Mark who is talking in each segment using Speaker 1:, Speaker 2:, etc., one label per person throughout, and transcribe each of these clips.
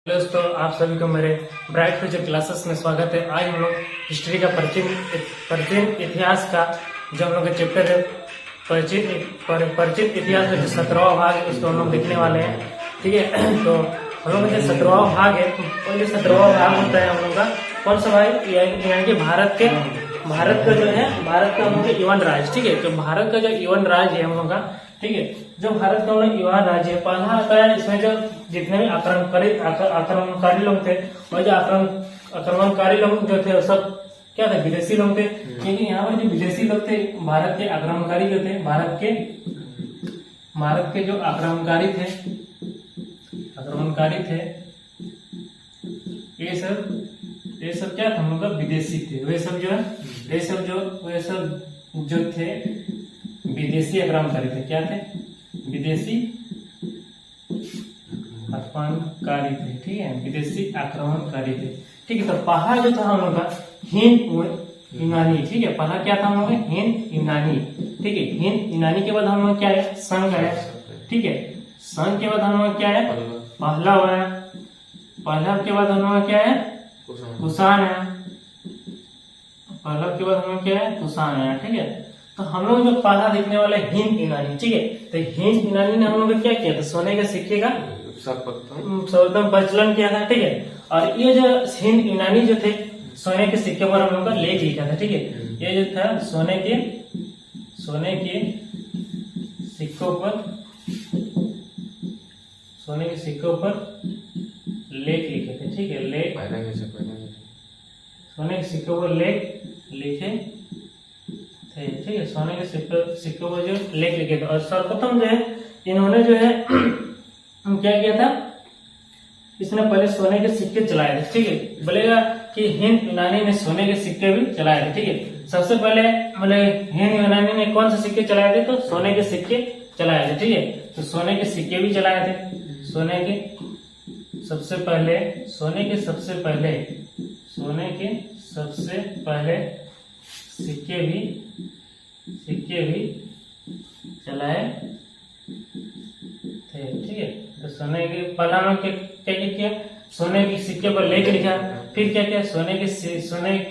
Speaker 1: Hello दोस्तों, आप सभी को मेरे ब्राइट फ्यूचर क्लासेस में स्वागत है। आज हम लोग हिस्ट्री का प्राचीन इतिहास का जो हम लोग का चैप्टर है प्राचीन इतिहास का जो 17वां भाग है उसको हम लोग देखने वाले हैं। ठीक है, तो हम लोग का जो 17वां भाग है, पहले 17वां भाग होता है हम लोग का कौन सा भाग, यानी कि भारत का जो है भारत का हम लोग यवन राज्य। ठीक है, तो भारत का जो यवन राज्य है हम लोग का, ठीक है, जो भारत का यवन राज्य है, पहला आता है इसमें जो जितने भी आक्रमणकारी लोग थे, और जो आक्रमणकारी लोग जो थे वो सब क्या थे, विदेशी लोग थे। क्योंकि यहाँ पर जो विदेशी लोग थे, भारत के आक्रमणकारी जो थे, भारत के जो आक्रमणकारी थे ये सब क्या था, हम लोग का विदेशी थे। वे सब जो थे विदेशी आक्रमणकारी थे। क्या थे? विदेशी आक्रमणकारी थे। ठीक है, विदेशी आक्रमणकारी थे। ठीक है, तो पहला जो था हम लोग का हिंद यूनानी। ठीक है, पहला क्या था हम लोग का हिंद यूनानी। ठीक है, हिंद यूनानी के बाद हम लोग क्या है, संघ है। ठीक है, संघ के बाद हम लोग क्या है, पहलव है। पहलव के बाद हम लोग क्या है, कुषाण है। पहलव के बाद हम लोग क्या है, कुषाण है। ठीक है, तो हम लोग जो पहला देखने वाले हिंद यूनानी। ठीक है, तो हिंद यूनानी ने हम लोग क्या किया था, सोने के सिक्के का सर्वप्रथम प्रचलन किया था। ठीक है, और ये जो हिंद यूनानी जो थे, सोने के सिक्के पर हम लोग का लेख लिखा था। ठीक है, ये जो था सोने के सिक्कों पर लेख लिखे थे। ठीक है, सोने के सिक्कों पर लेख लिखे थे। ठीक है, सोने के सिक्कों पर जो लेख लिखे थे, और सर्वप्रथम जो है इन्होंने जो है क्या किया था, इसने पहले सोने के सिक्के चलाए थे। ठीक है, बोलेगा कि हिंद यूनानी ने सोने के सिक्के भी चलाए थे। ठीक है, सबसे पहले बोले हिंद यूनानी ने कौन से सिक्के चलाए थे, तो सोने के सिक्के चलाए थे। ठीक है, तो सोने के सिक्के भी चलाए थे। सोने के सबसे पहले सिक्के भी चलाए थे। ठीक है, तो सोने के पहला क्या किया, सोने के सिक्के पर लेख लिखा। फिर क्या किया, सोने के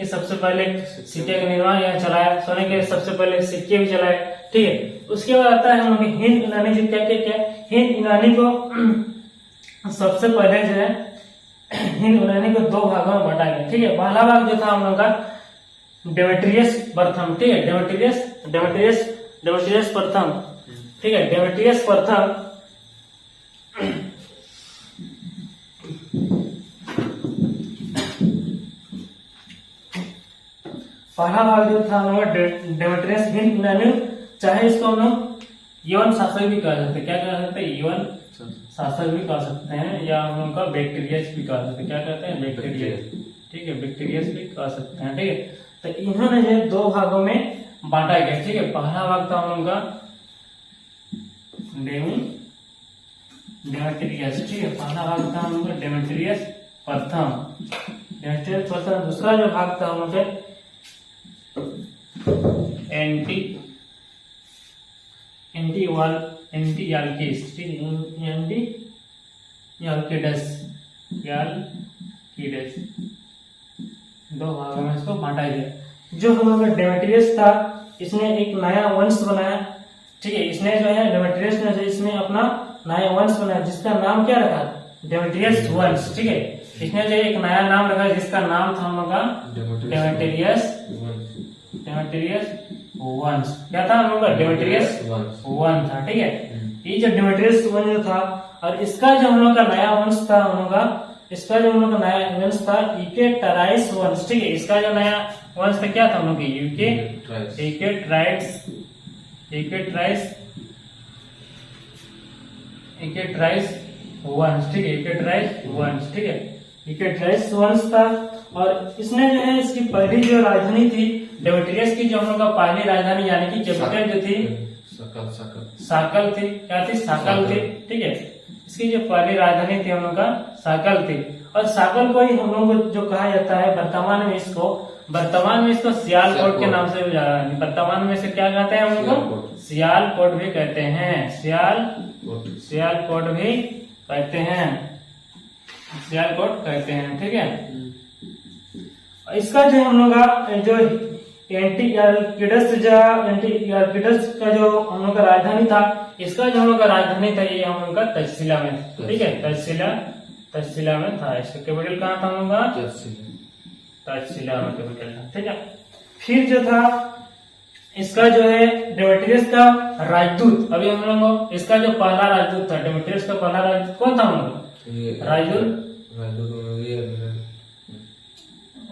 Speaker 1: सबसे पहले सिक्के का निर्माण यहाँ चलाया। सोने के सबसे पहले सिक्के भी चलाए। ठीक है, उसके बाद आता है हम लोग हिंद यूनानी जी। क्या हिंद यूनानी को सबसे पहले जो है हिंद यूनानी को दो भागों में बांटा गया। ठीक है, पहला भाग जो था हम लोग का डेमेट्रियस प्रथम। ठीक है, डेमेट्रियस प्रथम। ठीक है, डेमेट्रियस प्रथम पहला भाग जो था हम लोग डेमेट्रियस हिंद यूनानी, चाहे इसको हम लोग यवन शासक भी कह सकते हैं। क्या कह सकते हैं, यवन शासक भी कह सकते हैं, या हम लोग का बैक्टीरियस भी कह सकते हैं। क्या कहते हैं, बैक्टीरियस। ठीक है, बैक्टीरियस भी कह सकते हैं। ठीक है, तो इन्होंने जो दो भागों में बांटा गया। ठीक है, पहला भाग था हम लोग का डेमेट्रियस। ठीक है, पहला भाग था हम लोग का डेमेट्रियस प्रथम। दूसरा जो भाग था हम लोग का एंटीयाल्किस। ठीक है, एंटीयाल्किडस दो भागों में इसको बांटा गया। जो हम लोग डेमेट्रियस था, इसने एक नया वंश बनाया। ठीक है, इसने जो है डेमेट्रियस ने इसमें अपना नया वंश बनाया, जिसका नाम क्या रखा, डेमेट्रियस वंश। ठीक है, इसने जो एक नया नाम रखा, जिसका नाम था हम लोग का डेमेट्रियस वंश। क्या था हम लोग का, डेमेट्रियस वंश था। ठीक है, ये जो डेमेट्रियस वंश था, और इसका जो हम लोग का नया वंश था हम लोग का, इसका जो हम लोग का नया वंश था यूकेट्राइस वंश। ठीक है, इसका जो नया वंश था क्या था हम लोग की, यूकेट्राइस वंश। ठीक है, यूकेट्राइस वंश। ठीक है, यूकेट्राइस वंश था, और इसने जो है इसकी पहली जो राजधानी थी डेमेट्रियस की, जो हम लोग का पहली राजधानी यानी कि कैपिटल जो थी साकल थी। क्या थी, साकल थी। ठीक है, इसकी जो पहली राजधानी थी हम लोग का साकल थी, और साकल को ही हम लोग को जो कहा जाता है वर्तमान में इसको सियालकोट के नाम से भी जाना है। वर्तमान में इसे क्या कहते हैं हम लोग को, सियालकोट भी कहते हैं। सियालकोट भी कहते हैं। सियाल कोट कहते हैं, ठीक है। इसका जो हम लोग का जो एंटीयार्किडस का जो हम लोग का राजधानी था, इसका जो हम लोग का राजधानी था ये हम लोग का तक्षशिला में, ठीक है, तक्षशिला में था। इसका कैपिटल कहाँ था हम लोग का? तक्षशिला में कैपिटल था, ठीक है। फिर जो था इसका जो है डेमेट्रियस का राजदूत, अभी हम लोग इसका जो पहला राजदूत था, डेमेट्रियस का पहला राजदूत कौन था हम लोग? राजदूत।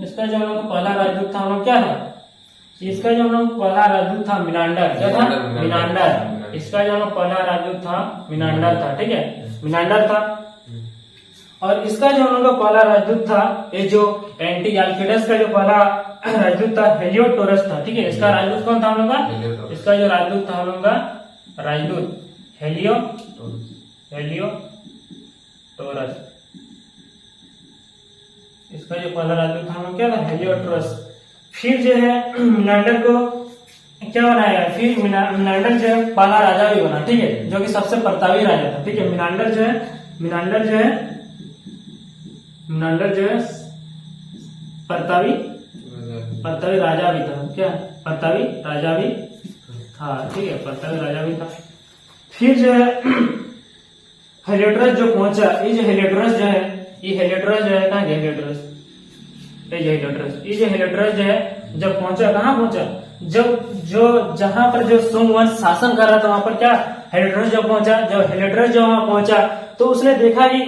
Speaker 1: इसका जो हम लोग पहला राजदूत था हम लोग क्या था? इसका जो हम लोग पहला राजदूत था मिनांडर, क्या था? मिनांडर। इसका जो हम लोग पहला राजदूत था मिनांडर था, ठीक है, मिनांडर था। और इसका जो हम लोग का पहला राजदूत था, ये जो एंटीयार्किडस का जो पहला राजदूत था हेलियोडोरस था, ठीक है। इसका राजदूत कौन था हम लोग का? इसका जो राजदूत था हम लोग का राजदूत हेलियोडोरस। इसका जो पहला राजदूत था हम लोग क्या था? हेलियोडोरस। फिर जो है मिनांडर को क्या बनाया? फिर मिनांडर जो है पहला राजा भी बना, ठीक है, जो कि सबसे प्रतापी राजा था, ठीक है। मिनांडर जो है प्रतापी राजा भी था, क्या? प्रतापी राजा भी था, ठीक है, प्रतापी राजा भी था। फिर जो है हेलियोडोरस जो पहुंचा, ये जो हेलियोडोरस जो है कहाँ गया? हेलियोडोरस जो है जब पहुंचा, कहाँ पहुंचा? जब जहां पर जो सुंग वंश शासन कर रहा था वहां पर क्या हेलियोडोरस जब हेलियोडोरस जब वहां पहुंचा तो उसने देखा कि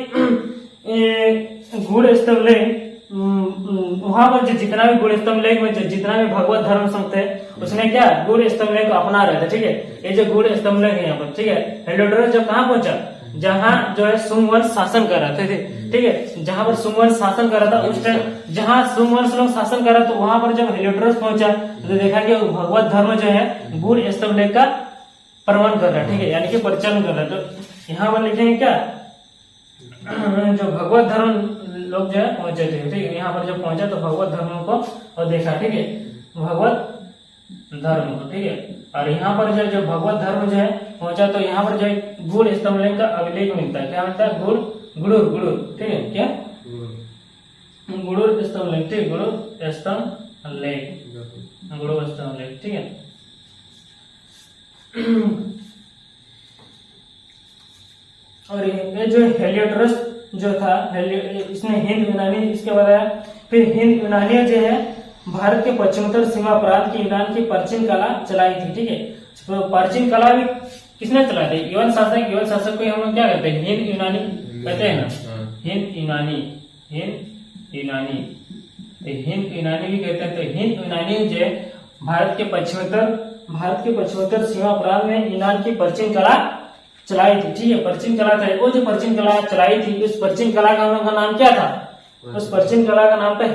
Speaker 1: गुड़ स्तंभ लेक, वहां पर जो जितना भी गुड़ स्तंभ लेक में जितना भी भगवत धर्म संघ थे उसने क्या गुड़ स्तंभ लेक को अपना रहे थे, ठीक है। ये जो गुड़ स्तंभ लेक है यहाँ पर, ठीक है। हेलियोडोरस जब कहाँ पहुंचा? जहाँ जो है सुंग वंश शासन कर रहे थे, ठीक है, जहां पर सुंग वंश शासन कर रहा था उस टाइम, जहां सुंग वंश लोग शासन कर रहा था वहां पर जब हेलियोडोरस पहुंचा तो देखा कि भगवत धर्म जो है गुड़ स्तंभ लेक का प्रमाण कर रहा है, ठीक है, यानी कि परिचालन कर रहा है। तो यहाँ पर लिखेंगे क्या? जो भगवत धर्म लोग जो है पहुंचे थे, ठीक है। यहाँ पर जब पहुंचा तो भगवत धर्म को और देखा, ठीक है, भगवत धर्म को, ठीक है। और यहाँ पर जो भगवत धर्म जो है पहुंचा तो यहाँ पर जो गुड़ स्तंभ लेक का अभिलेख मिलता है, क्या मिलता है? गुड़ूर, ठीक है, क्या? गुड़ूर स्तंभ लेक, ठीक, गुड़ूर स्तंभ लेक, ठीक है। और ये जो हेलियोडोरस जो था, इसने हिंद यूनानी इसके बताया। फिर हिंद यूनानी जो है भारत के पश्चिमोत्तर सीमा प्रांत की यूनान की प्राचीन कला चलाई थी, ठीक है। तो प्राचीन कला भी किसने चलाई थी? यवन शासक को हम लोग क्या कहते हैं? हिंद यूनानी कहते हैं ना, हिंद यूनानी भी कहते हैं। तो हिंद यूनानी जो भारत के पश्चिमोत्तर सीमा प्रांत में यूनान की प्राचीन कला चलाई थी, ठीक है, प्राचीन कला था। वो जो प्राचीन कला चलाई थी उस प्राचीन कला का हम लोग का नाम क्या था? उस प्राचीन कला का नाम था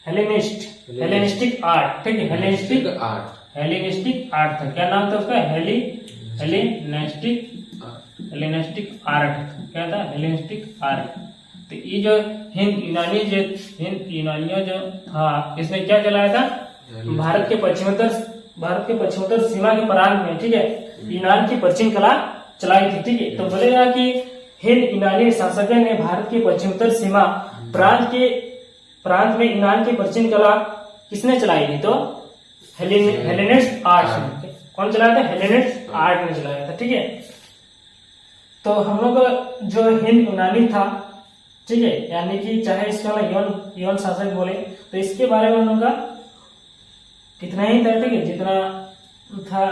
Speaker 1: हेलेनिस्टिक आर्ट, ठीक है, हेलेनिस्टिक आर्ट था। क्या नाम था उसका? हेलेनिस्टिक आर्ट, क्या था? Hellenistic art. तो ये जो हिंद यूनानियों जो था इसने क्या चलाया था? भारत के पश्चिमोत्तर सीमा के प्रांत में, ठीक है, यूनान की प्राचीन कला चलाई थी, ठीक है। तो बोलेगा कि हिंद यूनानी शासकों ने भारत की पश्चिमोत्तर सीमा प्रांत में यूनान की प्राचीन कला किसने चलाई थी? तो हेलेनिस्ट आर्ट। कौन चलाया था? हेलेनिस्ट आर्ट ने चलाया था, ठीक है। तो हम लोग जो हिंद यूनानी था, ठीक है, यानी कि चाहे इसका यवन शासक बोले तो इसके बारे में हम लोग का कितना ही था, ठीक है, जितना था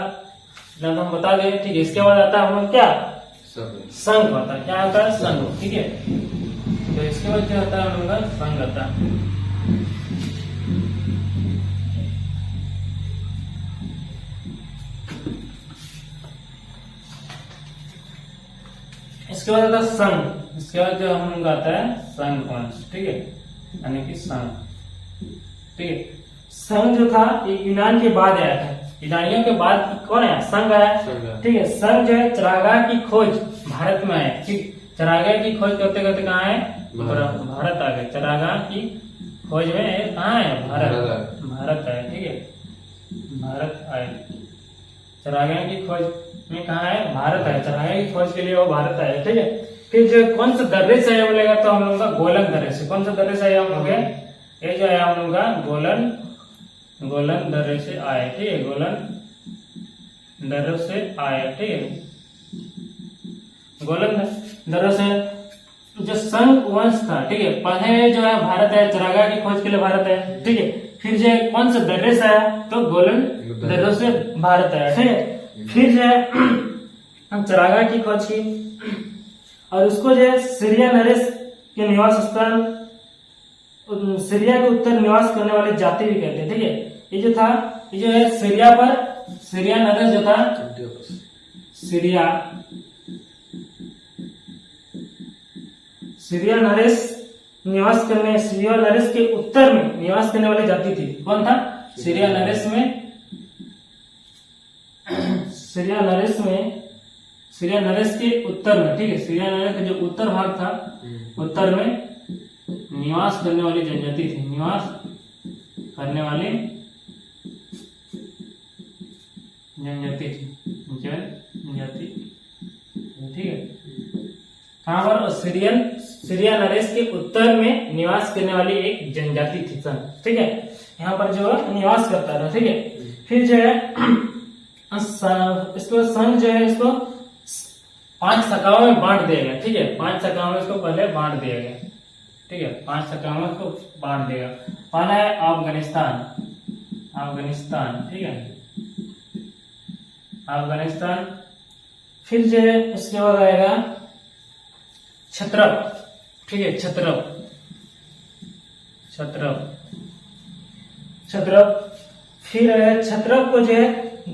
Speaker 1: हम बता दें, ठीक है। इसके बाद आता है हम लोग क्या? संघ आता है, क्या आता है? संघ, ठीक है। तो इसके बाद क्या आता है हम लोग का? संघ आता है। इसके बाद आता है संघ। इसके बाद जो हम लोग आता है संघ वंश, ठीक है, यानी कि संघ, ठीक है। संघ जो था ये यूनान के बाद आया था, यूनानियों के बाद कौन आया? संघ आया, ठीक है। संघ जो है चरागाह की खोज भारत में आया, ठीक। चरागाह की खोज करते करते कहाँ आए? भारत आ गए। चरागाह की खोज में कहाँ आए? भारत आए, ठीक है, भारत आए। चरागाह की खोज में कहाँ आए? भारत आए। चरागाह की खोज के लिए वो भारत आए, ठीक है। फिर जो कौन सा दर्रे से आया बोलेगा तो हम लोगों का गोलन दर्रे से। कौन सा दर्रे से आया हम लोग, ये जो है हम लोग का गोलन दर्रे से आए, ठीक है, गोलन दर्रे से आए, ठीक है, गोलन दर्रे से। जो संग वंश था, ठीक है, पहले जो है भारत है, चरागाह की खोज के लिए भारत है, ठीक है, फिर जो है कौन सा दर्रे से आया तो गोलन दर्रे से भारत आया, ठीक है, फिर जो है चरागाह की खोज की और उसको जो है सीरिया नरेश के निवास स्थान, सीरिया के उत्तर निवास करने वाली जाति भी कहते हैं, ठीक है। ये जो था, ये जो है सीरिया नरेश जो था, सीरिया नरेश के उत्तर में निवास करने वाली जाति थी। कौन था? सीरिया नरेश के उत्तर में, ठीक है, सीरिया नरेश का जो उत्तर भाग था, उत्तर में निवास करने वाली जनजाति थी, निवास करने वाली जनजाति थी, जनजाति, ठीक है। कहां पर? सीरिया नरेश के उत्तर में निवास करने वाली एक जनजाति थी, ठीक है, यहाँ पर जो निवास करता था, ठीक है। फिर जो है इसको संघ जो है इसको 5 शाखाओं में बांट दिया गया, ठीक है, 5 शाखाओं में इसको पहले बांट दिया गया, ठीक है, 5 शाखाओं में इसको बांट दिया। पहला है अफगानिस्तान, ठीक है, अफगानिस्तान। फिर जो है उसके बाद आएगा क्षत्रप, ठीक है, क्षत्रप। फिर क्षत्रप को जो है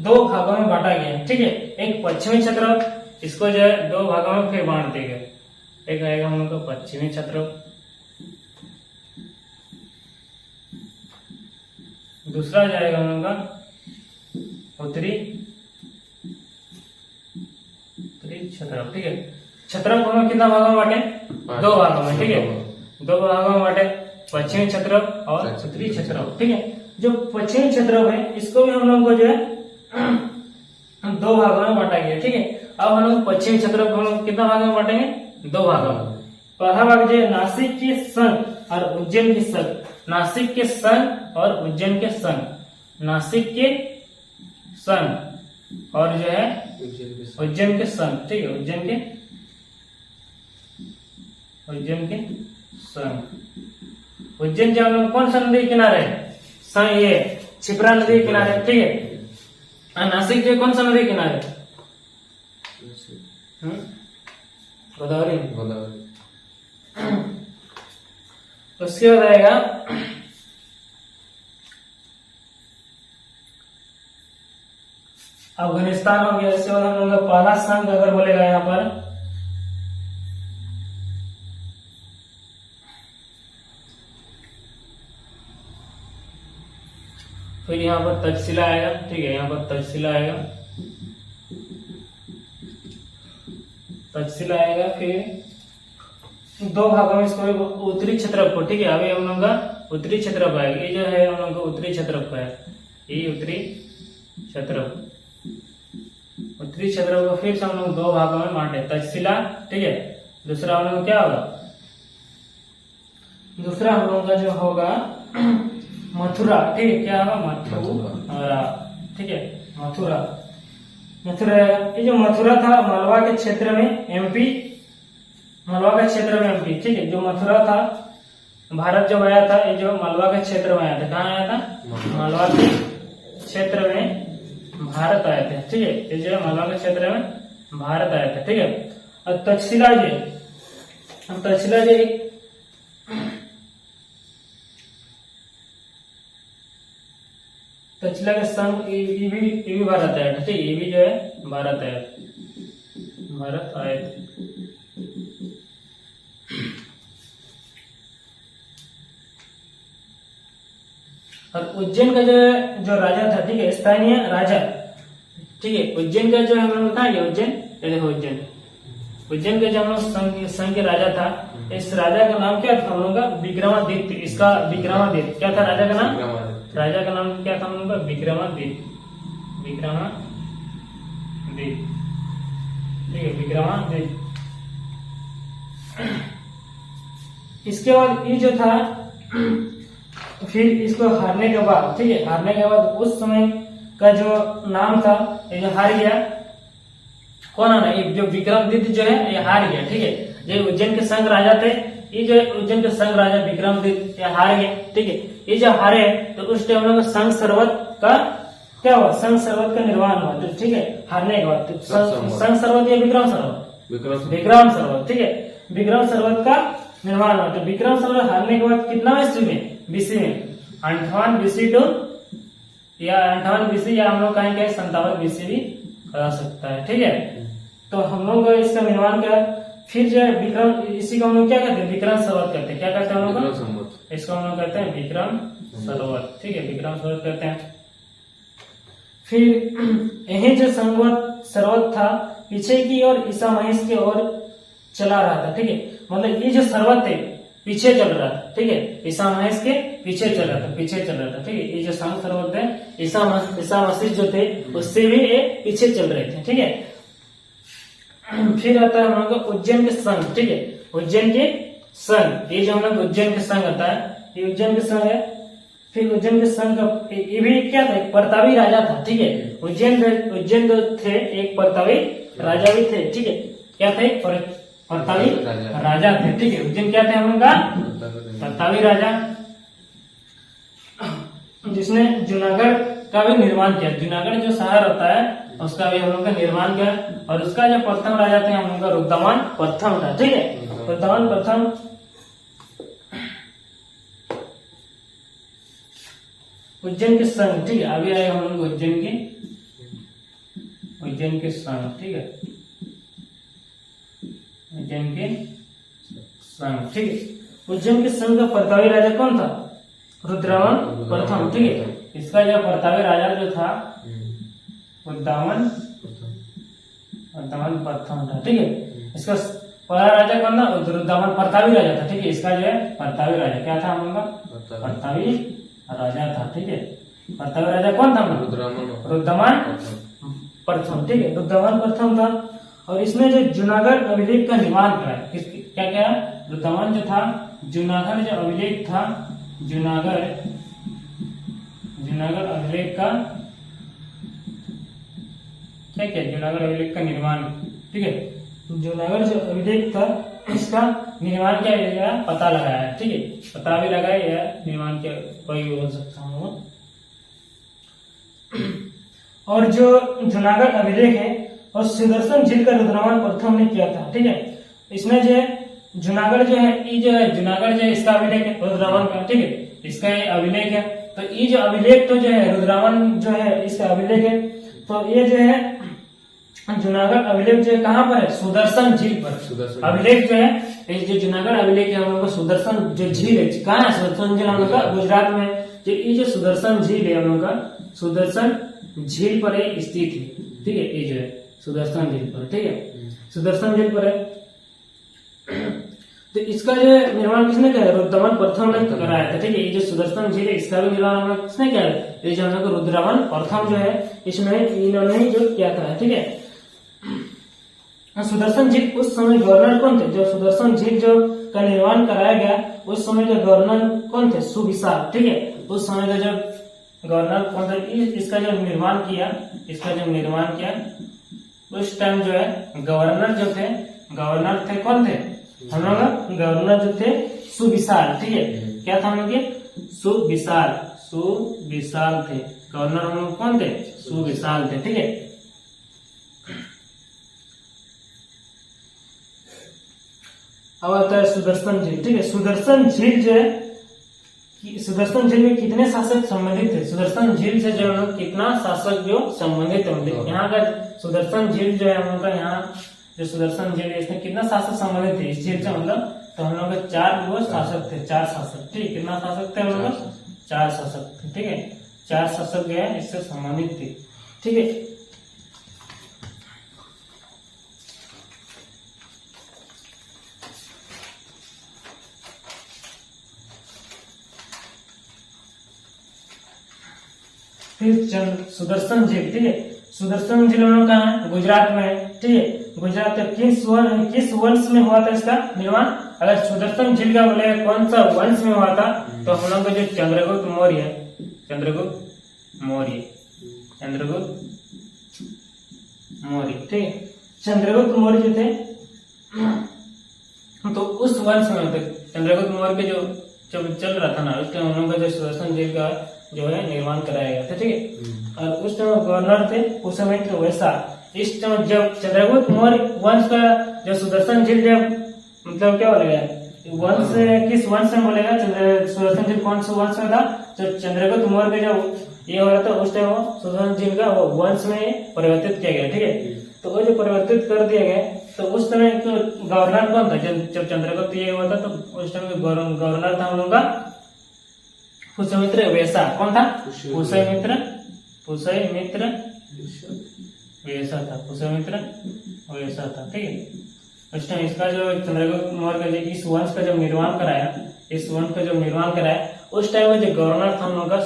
Speaker 1: 2 भागों में बांटा गया, ठीक है, एक पश्चिमी क्षत्रप, इसको जो है 2 भागों में फिर बांट दिया गया। एक आएगा हम लोग का पश्चिमी क्षत्रप, दूसरा जाएगा हम लोग का उत्तरी क्षत्रप, ठीक है। क्षत्रप को हम कितना भागों में बांटे? 2 भागों में, ठीक है, 2 भागों में बांटे, पश्चिमी क्षत्रप और उत्तरी क्षत्रप, ठीक है। जो पश्चिमी क्षत्रप है इसको भी हम लोग को जो है 2 भागों में बांटा गया, ठीक है। अब हम लोग पश्चिमी क्षत्रप को हम लोग कितना भागों में बांटेंगे? 2 भागों में। पहला भाग जो है नासिक के संग और उज्जैन के संग, नासिक के संग और उज्जैन के संग, नासिक के संग और जो है उज्जैन के संग, ठीक है, उज्जैन के संग। उज्जैन जो हम लोग कौन सा नदी के किनारे है? ये क्षिप्रा नदी के किनारे, ठीक है। नासिक जो कौन सा नदी के किनारे? गोदावरी। उसके बाद आएगा अफगानिस्तान हो गया। इसके बाद हम लोग का पहला संघ अगर बोलेगा यहाँ पर फिर यहाँ पर तक्षशिला आएगा, ठीक है, यहाँ पर तक्षशिला आएगा। फिर 2 भागों में इसको उत्तरी क्षेत्रप को, ठीक है, अभी हम लोग का उत्तरी क्षेत्रप आएगा। ये जो है हम लोग का उत्तरी क्षेत्रप है, ये उत्तरी क्षेत्रप को फिर से हम लोग 2 भागों में बांटे, तक्षशिला, ठीक है। दूसरा हम लोग क्या होगा? दूसरा हम लोग का जो होगा मथुरा, ठीक है, क्या होगा? मथुरा, ठीक है, मथुरा। ये जो मथुरा था मालवा के क्षेत्र में एमपी, ठीक है। जो मथुरा था, भारत जब आया था, ये जो मालवा के क्षेत्र में आया था, कहाँ आया था? मालवा के क्षेत्र में भारत आए थे, ठीक है, ये जो मालवा के क्षेत्र में भारत आए थे, ठीक है। और तक्षशिला के संग ये भी भारत आया था, ठीक है, ये भी जो है भारत आए थे। और उज्जैन का जो राजा था, ठीक है, स्थानीय राजा, ठीक है, उज्जैन का जो हम लोग कहा गया, उज्जैन का जो हम लोग संघ के राजा था, इस राजा का नाम क्या था हम लोग का? विक्रमादित्य। इसका विक्रमादित्य क्या था राजा का नाम? राजा का नाम क्या था हम लोग का? विक्रमादित्य, ठीक है, विक्रमादित्य। इसके बाद ये जो था फिर इसको हारने के बाद, ठीक है, हारने के बाद उस समय का जो नाम था, ये जो हार गया कौन है ना, ये जो विक्रमादित्य जो है ये हार गया, ठीक है। जो उज्जैन के संग राजा थे, ये जो उज्जैन के संग राजा विक्रमादित्य ये हार गए, ठीक है। ये जब हारे तो उस टाइम लोग संघ सर्वत का क्या हुआ, संघ सर्वत का निर्माण हुआ, तो ठीक है, हारने के बाद तो संघ सर्वत या विक्रम सर्वत, विक्रम सर्वत, ठीक है, विक्रम सर्वत का निर्माण हुआ। तो विक्रम सर्वत हारने के बाद कितना ईस्वी में, बीसी में 58 बीसी टू या 58 बीसी या हम लोग कहेंगे 57 बीसी भी करा सकता है, ठीक है। तो हम लोग इसका निर्माण किया, फिर जो है विक्रम, इसी को हम लोग क्या कहते हैं, विक्रम संवत कहते हैं। क्या कहते हैं हम लोग, इसको हम लोग कहते हैं विक्रम संवत, ठीक है, विक्रम संवत कहते हैं। फिर यही जो सर्वत था पीछे की ओर ईसा महेश की ओर चला रहा था, ठीक है, मतलब ये जो सर्वत है पीछे चल रहा था, ठीक है, ईसा महेश के पीछे चल रहा था, पीछे चल रहा था, ठीक है। ये जो संघ सर्वत है ईसा मसीह जो थे उससे भी ये पीछे चल रहे थे, ठीक है। फिर आता है हम लोग उज्जैन के संघ, ठीक है, उज्जैन के संघ, ये जो हम लोग उज्जैन के संघ आता है, ये उज्जैन के संघ है। फिर उज्जैन के संघ ये भी क्या था, एक परतावी राजा था, ठीक है। उज्जैन जो थे एक परतावी राजा भी थे, ठीक है। क्या थे, परतावी राजा थे, ठीक है। उज्जैन क्या थे हम लोग का, परतावी राजा, जिसने जूनागढ़ का भी निर्माण किया। जूनागढ़ जो शहर होता है उसका भी हम लोग का निर्माण किया, और उसका जो प्रथम राजा थे हम लोग का रुद्रमान प्रथम था, ठीक है, रुद्रमान प्रथम। उज्जैन के संघ, ठीक है, अभी आएगा हम लोग उज्जैन के संघ, ठीक है, उज्जैन के संघ, ठीक है। उज्जैन के संघ का परतावी राजा कौन था, रुद्रमान प्रथम, ठीक है। इसका जो परतावी राजा जो था रुद्रमान प्रथम था, ठीक है। इसका पहला राजा कौन था, रुद्रमान परतावी राजा था, ठीक है। इसका जो है परतावी राजा क्या था हम लोग का, परतावी राजा था, ठीक है। परतावी राजा कौन था, रुद्रमान प्रथम, ठीक है, रुद्रमान प्रथम था। और इसने जो जूनागढ़ अभिलेख का निर्माण कराया, क्या क्या, रुद्रमान जो था जूनागढ़ जो अभिलेख था, जूनागढ़ अभिलेख का क्या क्या, जूनागढ़ अभिलेख का निर्माण, ठीक है। जूनागढ़ जो अभिलेख था इसका निर्माण क्या है, पता लगाया, ठीक है, पता भी लगाया या निर्माण क्या कोई भी बोल सकता हूँ। और जो जूनागढ़ अभिलेख है और सुदर्शन झील का रुद्रमान प्रथम ने किया था, ठीक है। इसमें जो है जूनागढ़ जो है, ये जो है जूनागढ़ जो है इसका अभिलेख है रुद्रमान का, ठीक है, इसका ये अभिलेख है। तो ये जो अभिलेख तो जो है रुद्रमान जो है इसका अभिलेख है, तो ये जो है जूनागढ़ अभिलेख जो है कहाँ पर है, सुदर्शन झील पर। अभिलेख जो है ये जो जूनागढ़ अभिलेख है हम लोग का सुदर्शन जो झील है, कहाँ है सुदर्शन झील, हम लोग का गुजरात में। जो ये जो सुदर्शन झील है हम लोग का सुदर्शन झील पर स्थित है, ठीक है, ये जो है सुदर्शन झील पर, ठीक है, सुदर्शन झील पर है। तो इसका जो निर्माण किसने किया, रुद्रमान प्रथम ने कराया था, ठीक है। ये जो सुदर्शन झील है इसका भी निर्माण हम लोग किसने किया, ये जो हम लोग रुद्रमान प्रथम जो है इसमें इन्होंने ही जो किया था, ठीक है। सुदर्शन झील उस समय गवर्नर कौन थे, जो सुदर्शन झील जो का निर्माण कराया गया उस समय जो गवर्नर कौन थे, सुविशाल, ठीक है। उस समय का जो गवर्नर कौन था, इसका जो निर्माण किया, उस टाइम जो है गवर्नर जो थे, गवर्नर थे कौन थे, हम लोग गवर्नर जो थे सुविशाल, ठीक है। क्या था हम लोग के, सुविशाल थे गवर्नर, हम लोग कौन थे, सुविशाल थे, ठीक है। अब आता है सुदर्शन झील, ठीक है। सुदर्शन झील जो है, सुदर्शन झील में कितने शासक संबंधित थे, सुदर्शन झील से जो है कितना शासक जो संबंधित है। यहाँ का सुदर्शन झील जो है हम लोग का, यहाँ जो सुदर्शन झील है इसमें कितना शासक संबंधित थे इस झील से, मतलब तो हम लोग के 4 शासक थे, 4 शासक, ठीक है। कितना शासक थे हम लोग, 4 शासक थे, ठीक है। 4 शासक जो है इससे संबंधित थे, ठीक है। फिर सुदर्शन झील, ठीक है। सुदर्शन झील हम लोग कहाँ है, गुजरात में है, ठीक है। गुजरात किस वंश में हुआ था इसका निर्माण? अगर सुदर्शन झील का बोलेगा कौन सा वंश में हुआ था, तो हम लोग जो चंद्रगुप्त मौर्य ठीक है, चंद्रगुप्त मौर्य जो थे तो उस वंश में होते। चंद्रगुप्त मौर्य के जो चल रहा था ना, उस टाइम उन लोगों का जो सुदर्शन झील का जो है निर्माण कराया गया था, ठीक है। और उस टाइम गवर्नर थे पुष्यमित्र वैसा। इस टाइम जब चंद्रगुप्त मौर्य वंश का जो सुदर्शन झील जब मतलब क्या बोलेगा वंश, किस वंश में बोलेगा सुदर्शन झील कौन सा वंश में था? जब चंद्रगुप्त मौर्य का जब ये हो रहा था उस टाइम वो सुदर्शन झील का वो वंश में परिवर्तित किया गया, ठीक है। तो वो जो परिवर्तित कर दिया गया, तो उस समय गवर्नर कौन था? जब चंद्रगुप्त ये हुआ था तो उस टाइम गवर्नर था हम लोग का पुष्यमित्र वैसा। कौन था? पुष्यमित्र वैसा था, ठीक है। उस टाइम इसका जो चंद्रगुप्त मौर्य का इस वंश का जब निर्माण कराया, उस टाइम में जो गवर्नर था हम लोग का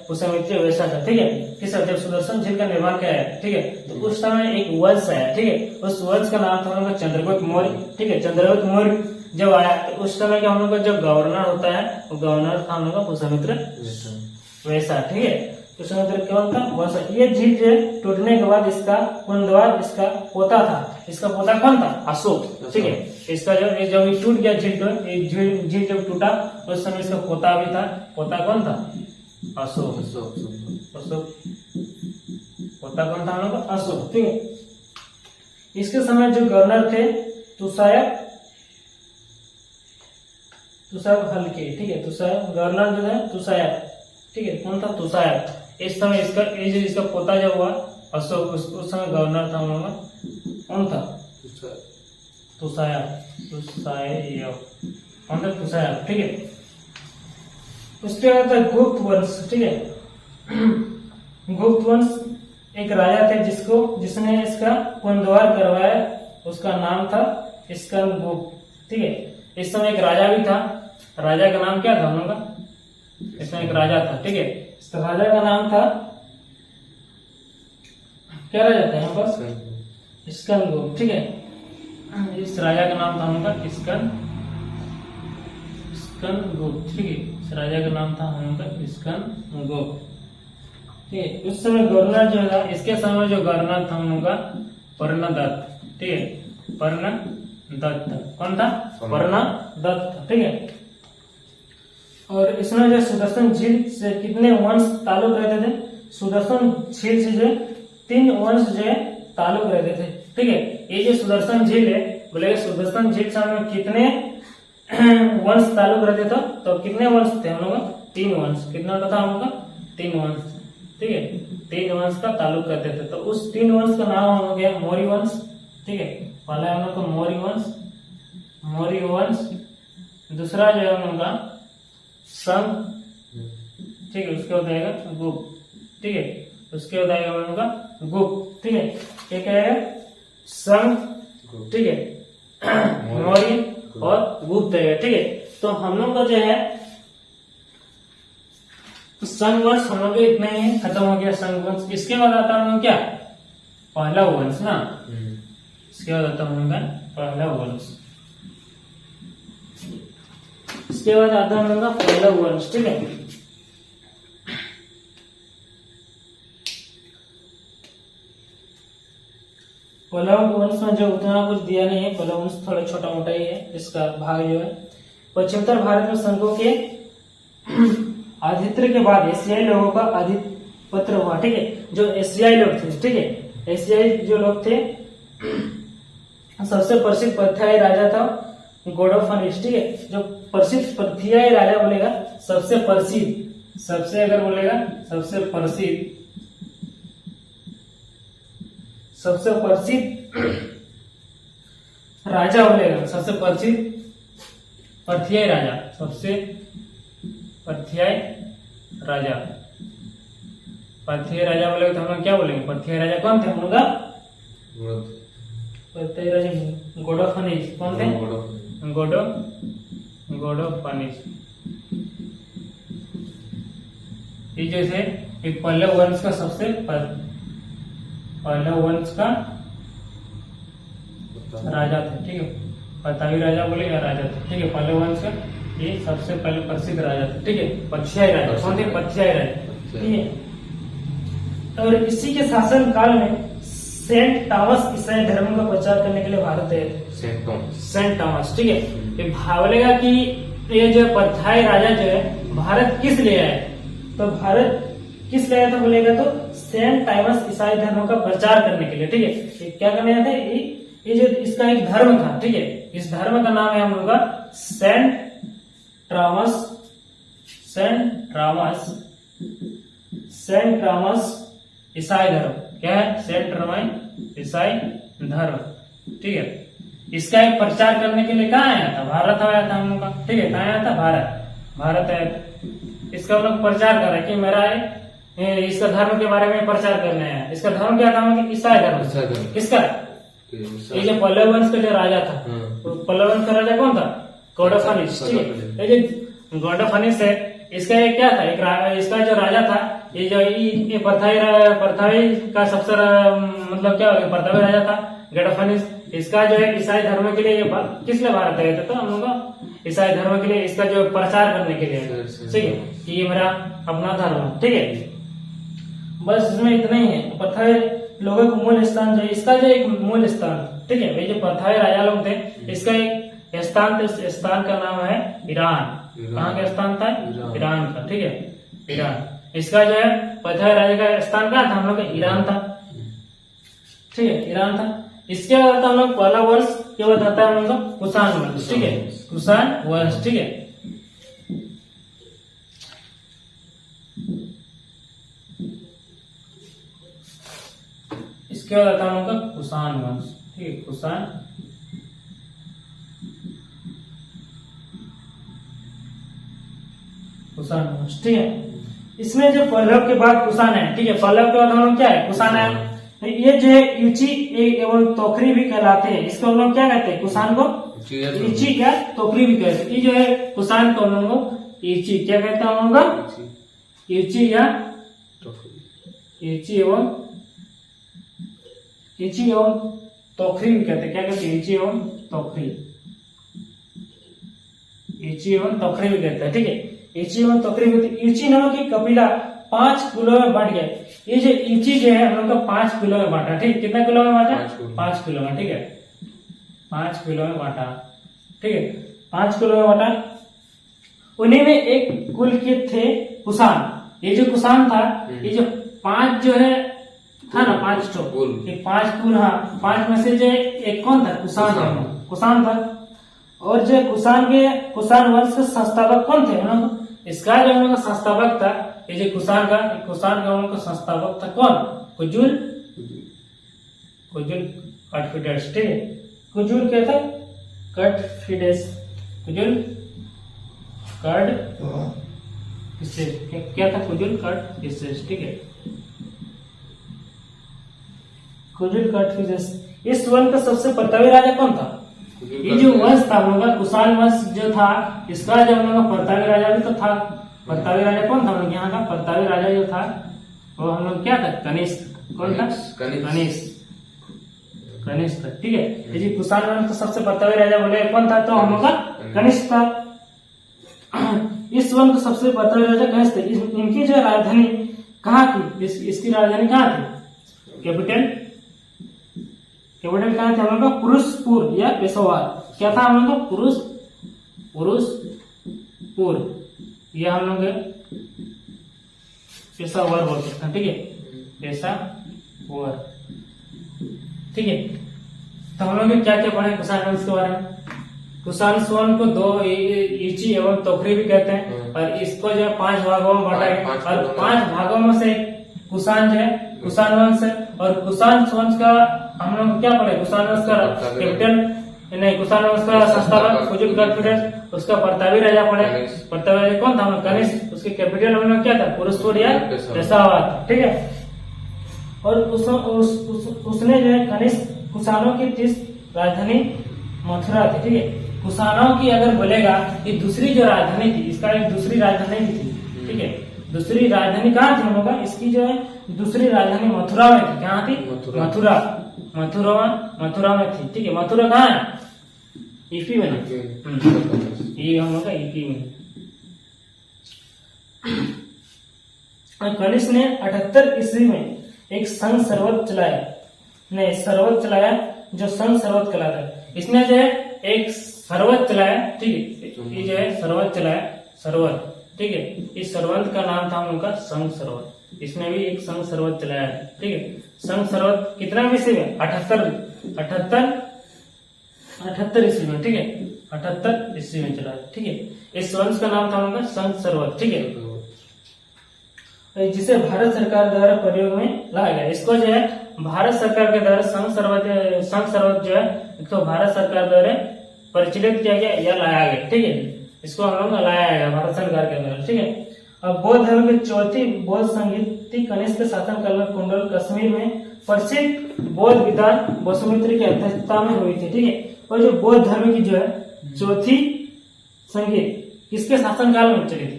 Speaker 1: पुष्यमित्र वैसा था, ठीक है। किस जब सुदर्शन झील का निर्माण कराया, ठीक है, तो उस समय एक वंश आया, ठीक है। उस वंश का नाम था हम लोग का चंद्रगुप्त मौर्य, ठीक है। चंद्रगुप्त मौर्य जब आया तो उस समय का हम लोग का जो गवर्नर होता है वो गवर्नर था हम लोग का पुष्यमित्र वैसा, ठीक है। पुष्यमित्र कौन था? वैसा। ये झील जो टूटने के बाद इसका कुंदवार इसका पोता था। इसका पोता कौन था? अशोक, ठीक है। इसका जब ये टूट गया झील, तो ये झील जब टूटा उस समय इसका पोता भी था। पोता कौन था? अशोक। पोता कौन था हम लोग का? अशोक, ठीक है। इसके समय जो गवर्नर थे तुषायब हल्के, ठीक है। तुषायब गवर्नर जो है तुषायब, ठीक है। कौन था? तुषायब। इस समय इसका पोता जब हुआ अशोक, उस समय गवर्नर था हम लोग का कौन था? तुषायब, कौन था? तुषायब, ठीक है। उसके बाद था गुप्त वंश, ठीक है। गुप्त वंश एक राजा थे जिसने इसका कुंदवार करवाया, उसका नाम था स्कंदगुप्त, ठीक है। इस समय एक राजा भी था। राजा का नाम क्या था हम लोग का? इसमें एक राजा था, ठीक है। इस राजा का नाम था, क्या राजा था यहाँ पर? स्कंदगुप्त, ठीक है। इस राजा का नाम था हम लोग का स्कंदगुप्त, ठीक है। इस राजा का नाम था हम लोग का स्कंदगुप्त, ठीक है। उस समय गवर्नर जो था, इसके समय जो गवर्नर था हम लोग का पर्णदत्त, ठीक है। पर्णदत्त कौन था? पर्णदत्त, ठीक है। और इसमें जो सुदर्शन झील से कितने वंश ताल्लुक रहते थे? सुदर्शन झील से जो 3 वंश जो है ताल्लुक रहते थे, ठीक है। ये जो सुदर्शन झील है, बोले सुदर्शन झील से हमें कितने वंश ताल्लुक रहते थे? तो कितने वंश थे हम लोग? 3 वंश। कितना था हम लोग का? 3 वंश, ठीक है। 3 वंश का ताल्लुक करते थे। तो उस 3 वंश का नाम हो गया मौर्य वंश, ठीक है। पहला हम लोग का मौर्य वंश। दूसरा जो है हम लोग का संघ, ठीक है। उसके बाद आएगा गुप्त, ठीक है। उसके बाद आएगा हम लोग का गुप्त, ठीक है। क्या आएगा? संघ, ठीक है। मौर्य और गुप्त आएगा, ठीक है। तो हम लोग का जो है संघ वंश हम लोग इतना ही खत्म हो गया, संघ वंश। इसके बाद आता है हम लोग क्या? पहला वंश ना। इसके बाद आता है हम लोग का पहला वंश। इसके बाद आता है हम लोग का पहला वंश, ठीक है। पहलव वंश में जो उतना कुछ दिया नहीं है, पहलव वंश थोड़ा छोटा मोटा ही है। इसका भाग जो है पश्चिमोत्तर भारत में संघों के आधिपत्य के बाद एशियाई लोगों का आधिपत्य हुआ, ठीक है। जो एशियाई लोग थे, ठीक है, एशियाई जो लोग थे, सबसे प्रसिद्ध पर्थियाई राजा था गोडोफनिस, ठीक है। जो प्रसिद्ध पर्थियाई राजा बोलेगा, सबसे प्रसिद्ध, सबसे अगर बोलेगा सबसे प्रसिद्ध राजा बोलेगा, सबसे प्रसिद्ध पर्थियाई राजा, सबसे पर्थियाई राजा बोलेगा तो हम लोग क्या बोलेंगे? पर्थियाई राजा कौन थे हम लोग? पर्थियाई राजा गोडोफनिस। कौन थे? गोडोफनिस। ये जैसे एक पल्लव वंश का सबसे पल्लव वंश का राजा थे, ठीक है। परतावी राजा बोले या राजा थे, ठीक है। पल्लव वंश का ये सबसे पहले प्रसिद्ध राजा थे, ठीक है। पथियाई राजा, कौन थे? पथियाई राजा, ठीक है। और इसी के शासन काल में सेंट टॉमस ईसाई धर्म का प्रचार करने के लिए भारत आए थे। सेंट टॉमस, ठीक है। ये बोलेगा कि ये जो पथियाई राजा जो है भारत किस लिए आए, तो भारत किस लिए आया था बोलेगा तो सेंट टॉमस ईसाई धर्म का प्रचार करने के लिए, ठीक है। ये क्या करने आए थे? ये जो इसका एक धर्म था, ठीक है। इस धर्म का नाम है हम लोग का सेंट टॉमस ईसाई धर्म। क्या है? सेंट टॉमस ईसाई धर्म, ठीक है। इसका एक प्रचार करने के लिए कहाँ आया था? भारत आया था हम लोग का, ठीक है। कहाँ आया था? भारत आया था। इसका हम लोग प्रचार कर रहे हैं कि मेरा इसका धर्म के बारे में प्रचार करने आया। इसका धर्म क्या था? मतलब ईसाई धर्म। किसका? ये जो पल्लव वंश का जो राजा था, तो पल्लव वंश का राजा कौन था? गौडफनिस, ठीक है। ये जो गौडफनिस है, इसका ये क्या था? इसका जो राजा था, ये परथावी का सबसे मतलब क्या हो गया? परथावी राजा था गौडफनिस। इसका जो है ईसाई धर्म के लिए किस लिए भारत आया था? तो हम लोग ईसाई धर्म के लिए, इसका जो प्रचार करने के लिए, ठीक है, कि ये मेरा अपना धर्म, ठीक है। बस इसमें इतना ही है। परथावी लोगों को मूल स्थान जो है, इसका जो एक मूल स्थान, ठीक है, ये जो परथावी राजा लोग थे, इसका एक स्थान का नाम है ईरान। कहाँ का स्थान था? ईरान का, ठीक है, ईरान। इसका जो है परथावी राजा का स्थान कहाँ था? हम लोग का ईरान था, ठीक है, ईरान था। इसके बाद हम लोग पहला वर्ष क्या बताता है हम लोग? कुषाण वंश, ठीक है, कुषाण वंश, ठीक है। इसके बाद आता है हम लोग का कुषाण वंश, ठीक है, कुषाण वंश, ठीक है। इसमें जो पल्लव के बाद कुषाण है, ठीक है, पल्लव के बाद हम लोग क्या है? कुषाण है। ये जो है यूची एवं तोखरी भी कहलाते हैं। इसको हम लोग क्या कहते हैं? कुषाण को यूची क्या तोखरी भी कहते हैं। ये जो है कुषाण को हम लोग यूची क्या कहते हैं? हम लोग यूची या यूची एवं तोखरी भी कहते हैं। क्या कहते हैं? यूची एवं तोखरी भी कहते हैं, ठीक है। यूची एवं तोखरी भी। यूची नामक की कपिला 5 किलो में बांट गया। ये जो यूची जो है हम लोग का 5 किलो में बांटा, ठीक। कितना किलो में बांटा? 5 किलो में, ठीक है, 5 किलो में बांटा, ठीक है, 5 किलो में बांटा। उन्हीं में एक कुल के थे कुषाण। ये जो कुषाण था, ये जो 5 जो है था ना, 5 ये 5 कुल, हाँ, 5 में से जो एक कौन था? कुषाण था। और जो कुषाण वंश के संस्थापक कौन थे? हम लोग इसका जो हम लोग का संस्थापक था, ये जो कुषाण का हम लोग का संस्थापक था कौन? कुजुल कटफिडेस, ठीक है। कुजुल क्या था? कटफिडेस, कुजुल क्या था? कुजुल कटफिडेस, ठीक है, कुजुल कटफिडेस। इस वंश का सबसे प्रतापी राजा कौन था? ये जो वंश था हम लोग का कुषाण वंश जो था, इसका जो हम लोग का प्रतापी राजा भी तो था। प्रतापी राजा कौन था? हम लोग यहाँ का प्रतापी राजा जो था वो हम लोग क्या था? कनिष्क। कौन था? कनिष्क था, ठीक है। ये जो कुषाण वंश का सबसे प्रतापी राजा बोले कौन था? तो हम लोग का कनिष्क था। इस वंश का सबसे प्रतापी राजा कनिष्क थे। इनकी जो राजधानी कहाँ थी? इसकी राजधानी कहाँ थी? कैपिटल कहाँ थे? हम लोग का पुरुषपुर या पेशवार। क्या था हम लोग का? पुरुषपुर, यह हम लोग पेशावर बोल सकते हैं, ठीक है, पेशावर, ठीक है। तो हम लोग क्या क्या पढ़े कुषाण वंश के बारे में? कुषाण वंश को 2 यूची एवं तोखरी भी कहते हैं। और इसको जो है 5 भागों में बांटा है। और 5 भागों में से कुषाण जो है कुषाण वंश है। और कुषाण वंश का हम लोग क्या पढ़े? कुषाण वंश का कैपिटल नहीं, कुषाण वंश का संस्थापक कुजुल कटफिडेस, उसका प्रतापी राजा पढ़े। प्रतापी राजा कौन था? हम लोग कनिष्क। उसके कैपिटल हम लोग क्या था? पुरुषपुर या पेशावर, ठीक है। और उसने जो है कनिष्क कुषाणों की 30 राजधानी मथुरा थी, ठीक है। कुषाणों की अगर बोलेगा कि दूसरी जो राजधानी थी, इसका एक दूसरी राजधानी भी थी, ठीक है। दूसरी राजधानी कहाँ थी हम लोग का? इसकी जो है दूसरी राजधानी मथुरा में थी। कहाँ थी? मथुरा। मथुरा में थी। ठीक है, मथुरा कहाँ है? यूपी में ना। ये हम लोग का यूपी में। कनिष्क ने 78 ईस्वी में एक संघ सरवत चलाया जो संघ सरवत कहलाता है। इसने जो है एक सरवत चलाया। ठीक है, ये जो है सरवत चलाया, सरवत। ठीक है, इस सरवत का नाम था हम लोग का संघ सरवत। इसने भी एक संघ सरवत चलाया है। ठीक है, संघ सरवत कितना ईस्वी में? 78 ईस्वी में। ठीक है, 78 ईस्वी में चला। ठीक है, इस वंश का नाम था हम लोग का संघ सरवत। ठीक है, जिसे भारत सरकार द्वारा प्रयोग में लाया गया। इसको जो है भारत सरकार के द्वारा संघ सरवत जो है तो भारत सरकार द्वारा परिचालित किया गया या लाया गया। ठीक है, इसको हम लोग लाया गया भारत सरकार के द्वारा। ठीक है, अब बौद्ध धर्म की चौथी बौद्ध संगीति कनिष्क के शासन काल में कुंडल कश्मीर में प्रसिद्ध बौद्ध विद्वान वसुमित्र की अध्यक्षता में हुई थी। ठीक है, और जो बौद्ध धर्म की जो है चौथी संगीत किसके शासन काल में चली थी?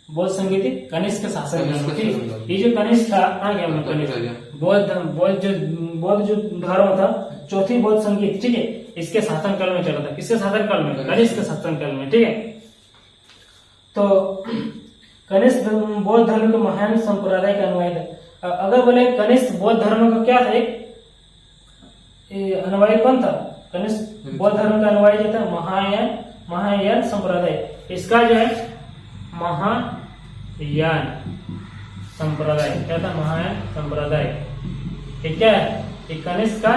Speaker 1: बौद्ध संगीति कनिष्क के शासन काल में। ठीक है, ये जो कनिष्क था बौद्ध जो धर्म था चौथी बौद्ध संगीत। ठीक है, इसके शासन काल में चला था। किसके शासन काल में? कनिष्क के शासन काल में। ठीक है, तो कनिष्क बौद्ध धर्म के महायान संप्रदाय का अनुयायी था। अगर बोले कनिष्क बौद्ध धर्म का क्या था, एक अनुयायी कौन था? कनिष्क बौद्ध धर्म का अनुयायी जो था महायान संप्रदाय। इसका जो है महायान संप्रदाय क्या था? महायान संप्रदाय। ठीक है, ये कनिष्क का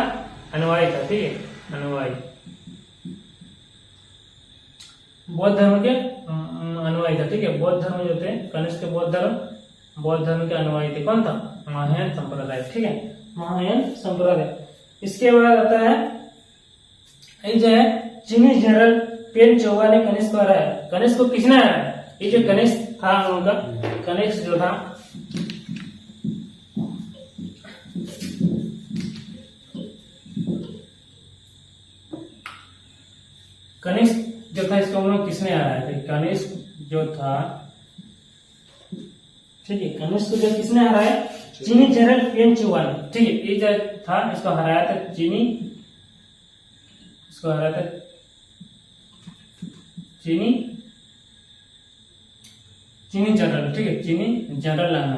Speaker 1: अनुयायी था। ठीक है, अनुयायी बौद्ध धर्म के अनुयायी था। ठीक है, बौद्ध धर्म जो थे कनिष्क के बौद्ध धर्म के अनुयायी थे। कौन था? महायान संप्रदाय। ठीक है, महायान संप्रदाय। इसके बाद आता है ये जो है चीनी जनरल पेन चौवा ने कनिष्क को हराया। कनिष्क को किसने हराया? ये जो कनिष्क था उनका, कनिष्क जो था इसको हम लोग किसने हराया था? कनिष्क जो था, ठीक है, कनिष्क जो किसने हराया? चीनी जनरल पेन चौवा ने। ठीक है, ये जो था इसको हराया था चीनी जनरल। ठीक है, चीनी जनरल लाना।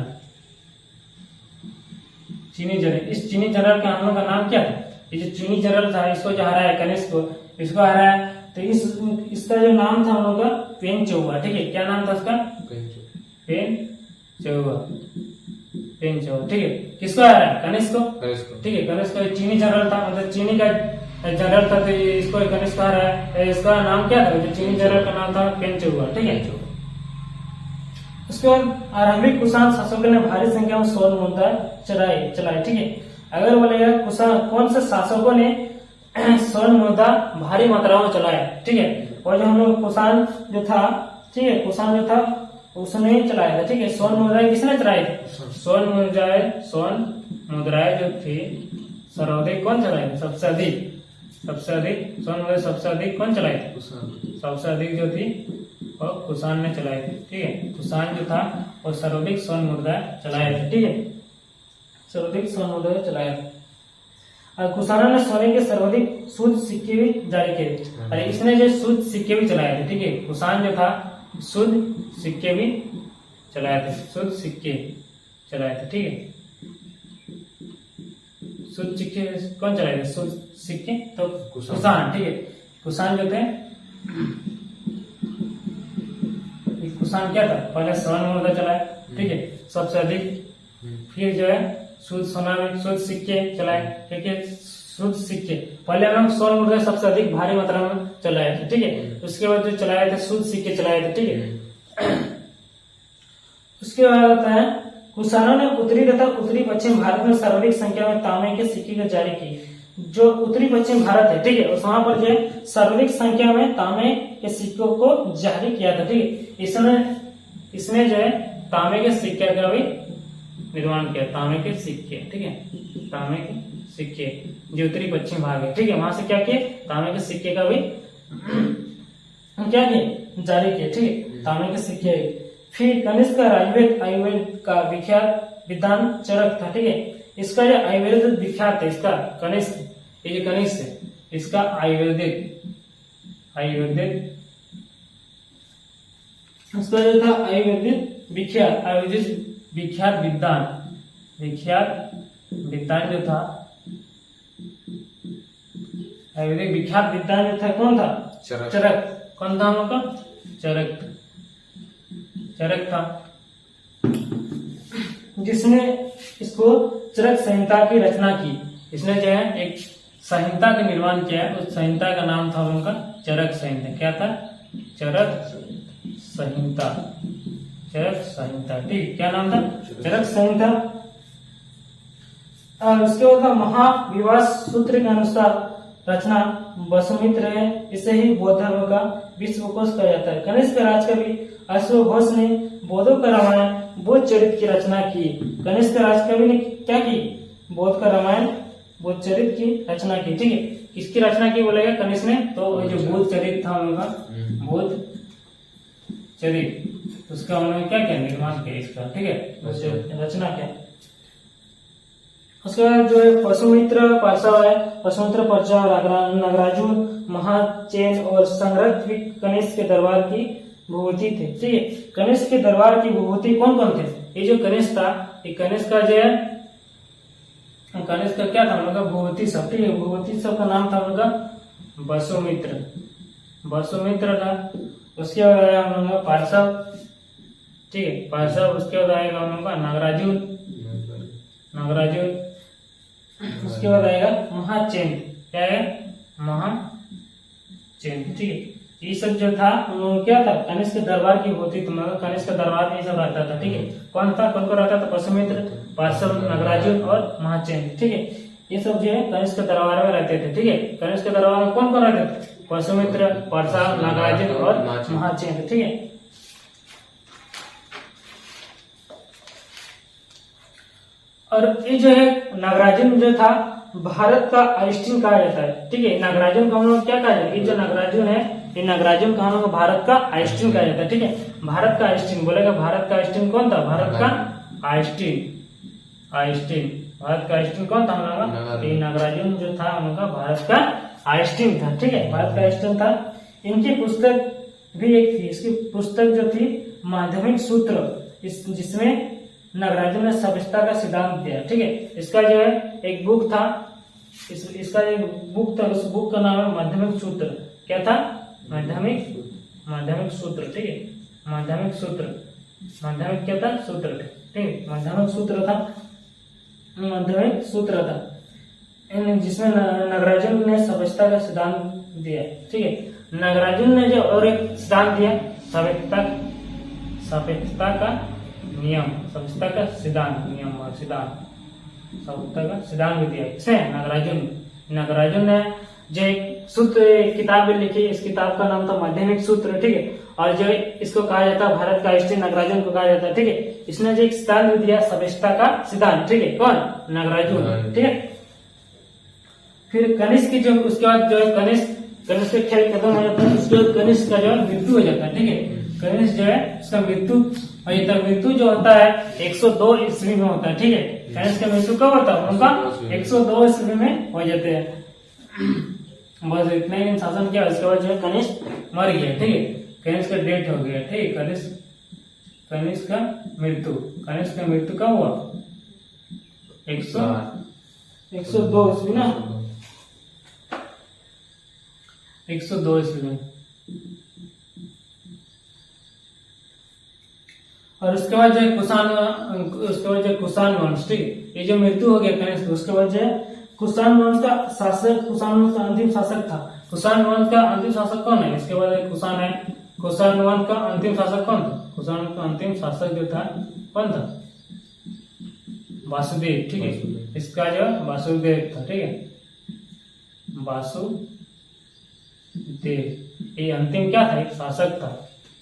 Speaker 1: चीनी जनरल, इस चीनी जनरल का हम लोग का नाम क्या था? ये जो चीनी जनरल था इसको जो हराया कनिष्क को, इसको हराया तो इसका जो नाम था हम लोग का पेन चौवा। ठीक है, क्या नाम था उसका? पेन चौवा। ठीक है, किसको हराया? कनिष्क को। ठीक है, कनिष्क को चीनी जनरल था, मतलब चीनी का जनरल था, तो इसको कनिष्क को हराया। इसका नाम क्या था? जो चीनी जनरल का नाम था पेन चौवा। ठीक है, उसके बाद आरंभिक कुषाण शासकों ने भारी संख्या में स्वर्ण मुद्रा चलाए। ठीक है, अगर बोलेगा कौन से शासकों ने स्वर्ण मुद्रा भारी मात्रा में चलाया। ठीक है, और जो हम लोग कुषाण जो था, ठीक है, कुषाण जो था उसने ही चलाया था। ठीक है, स्वर्ण मुद्राएं किसने चलाई थी? स्वर्ण मुद्राएं जो थी सर्वाधिक कौन चलाए थे? सबसे अधिक स्वर्ण मुद्रा सबसे अधिक कौन चलाए थे? सबसे अधिक जो थी और कुषाण ने चलाए थे। ठीक है, कुषाण जो था वो सर्वाधिक स्वर्ण मुद्रा चलाए थे। ठीक है, सर्वाधिक स्वर्ण मुद्रा चलाया था। और कुषाणों ने सोने के सर्वाधिक शुद्ध सिक्के भी जारी किए। अरे इसने जो शुद्ध सिक्के भी चलाए थे। ठीक है, कुषाण जो था शुद्ध सिक्के भी चलाए थे। ठीक है, शुद्ध सिक्के कौन चलाए थे? शुद्ध सिक्के तो कुषाण। ठीक है, कुषाण जो थे, कुषाण क्या था? पहले स्वर्ण मुद्रा चलाए। ठीक है, सबसे अधिक। फिर जो है शुद्ध सोना में शुद्ध सिक्के चलाए। ठीक है, शुद्ध सिक्के पहले हम स्वर्ण मुद्रा सबसे अधिक भारी मात्रा में चलाए थे। ठीक है, उसके बाद जो चलाए थे शुद्ध सिक्के चलाए थे। ठीक है, उसके बाद आता है कुषाणों ने उत्तरी तथा उत्तरी पश्चिम भारत में सर्वाधिक संख्या में तांबे के सिक्के जारी किए। जो उत्तरी पश्चिम भारत है, ठीक है, उस वहां पर जो है सर्वाधिक संख्या में तांबे के सिक्कों को जारी किया था। ठीक है, इसने जो है तांबे के सिक्के का भी निर्माण किया। तांबे के सिक्के। ठीक है, तांबे के सिक्के जो उत्तरी पश्चिम भाग है। ठीक है, वहां से क्या किए? तांबे के सिक्के का भी क्या किए? जारी किए। ठीक है, तांबे के सिक्के। फिर कनिष्क का आयुर्वेद का विख्यात विद्वान चरक था। ठीक है, इसका जो आयुर्वेद विख्यात है, इसका कनिष्क, ये जो कनिष्क है इसका आयुर्वेदिक उसका जो था आयुर्वेदिक विख्यात विद्वान जो था, आयुर्वेदिक विख्यात विद्वान जो था कौन था? चरक। कौन था हम लोग का? चरक था, जिसने इसको चरक संहिता की रचना की। इसने जो है एक संहिता का निर्माण किया है, उस संहिता का नाम था उनका चरक संहिता। क्या था? चरक संहिता। ठीक, क्या नाम था? चरक संहिता। और उसके बाद महाविवाद सूत्र के अनुसार रचना वसुमित्र है, इसे ही बौद्ध धर्म का विश्वकोश कहा जाता है। कनिष्क राजकवि अश्वघोष ने बौद्धों का रामायण बोध चरित्र की रचना की। कनिष्क राजकवि ने क्या की? बौद्ध का रामायण बोध चरित्र की रचना की। ठीक है, किसकी रचना की बोलेगा? कनिष्क ने। तो जो बोध चरित्र था उनका, बोध चरित्र, उसका उन्होंने क्या क्या निर्माण किया इसका। ठीक है, रचना क्या। उसके बाद जो है वसुमित्र परसा है, वसुमित्र परसा, नागराजुन, महाचैन और संग्रह कनिष्क के दरबार की विभूति थे। ठीक है, कनिष्क के दरबार की विभूति कौन कौन थे? ये जो कनिष्क था, ये कनिष्क का जो है, कनिष्क का क्या था उनका? विभूति सब। ठीक है, विभूति सब का नाम था उनका वसुमित्र था। उसके बाद आया हम लोग का पार्श्व। ठीक है, पार्श्व। उसके बाद आएगा हम लोग का नागराजुन। उसके बाद आएगा महाचैन। क्या है? महाचैन। ठीक है, ये सब जो था क्या था? कनिष्क के दरबार की होती थी, मतलब कनिष्क के दरबार में ये सब रहता था। ठीक है, कौन था? कौन रहता था? वसुमित्र, पार्श्व, नागराजुन और महाचैन। ठीक है, ये सब जो है कनिष्क के दरबार में रहते थे। ठीक है, कनिष्क के दरबार में कौन कौन रहते थे? वसुमित्र, पार्श्व, नागराजुन और महाचैन। ठीक है, और ये जो है नागराजुन जो था भारत का आइंस्टीन कहा जाता है। ठीक है, नागराजुन को हम लोग क्या कहा जाता है? ये जो नागराजुन है, ये नागराजुन को हम लोग भारत का आइंस्टीन कहा जाता है। ठीक है, भारत का आइंस्टीन बोलेगा। भारत का आइंस्टीन कौन था? भारत का आइंस्टीन भारत का आइंस्टीन कौन था? हम लोग ये नागराजुन जो था उनका भारत का आइंस्टीन था। ठीक है, भारत का आइंस्टीन था। इनकी पुस्तक भी एक थी, इसकी पुस्तक जो थी माध्यमिक सूत्र, जिसमें नागराजुन ने सभ्यता का सिद्धांत दिया। ठीक है, इसका जो है एक बुक था, इसका एक बुक था, उस बुक का नाम है माध्यमिक सूत्र। क्या था? माध्यमिक सूत्र। ठीक है, माध्यमिक क्या था? सूत्र। ठीक है, माध्यमिक सूत्र था, जिसमें नागराजुन ने सभ्यता का सिद्धांत दिया। ठीक है, नागराजुन ने जो और एक सिद्धांत दिया, सभ्यता का नियम, सभ्यता का सिद्धांत भी दिया। किसने? नागराजुन ने जो एक सूत्र किताब भी लिखी, इस किताब का नाम था माध्यमिक सूत्र। ठीक है, और जो इसको कहा जाता है भारत का आइंस्टीन, नागराजुन को कहा जाता है। ठीक है, इसने जो एक सिद्धांत भी दिया, सभ्यता का सिद्धांत। ठीक है, कौन? नागराजुन। ठीक है, फिर कनिष्क की जो, उसके बाद जो है कनिष्क का खेल खत्म हो जाता है। उसके बाद कनिष्क का जो है मृत्यु हो जाता है। ठीक है, कनिष्क जो है उसका मृत्यु, और ये तक मृत्यु जो होता है 102 ईस्वी में होता है। ठीक है, कनिष्क का मृत्यु कब होता है? उनका 102 ईस्वी में हो जाते हैं। बस इतना ही शासन किया, उसके बाद जो है कनिष्क मर गया। ठीक है, कनिष्क का डेथ हो गया। ठीक है, कनिष्क का मृत्यु कब हुआ? 102 ईस्वी ना, 102 ईस्वी में। और उसके बाद जो कुषाण वंश। ठीक है, ये जो मृत्यु हो गया कनिष्क, उसके बाद जो है कुषाण वंश का अंतिम शासक था। कुषाण वंश का अंतिम शासक कौन है? इसके बाद कुषाण है। कुषाण वंश का अंतिम शासक कौन था? कुषाण का अंतिम शासक जो था कौन था? वासुदेव। ठीक है, इसका जो वासुदेव था। ठीक है, वासुदेव ये अंतिम क्या था? एक शासक था।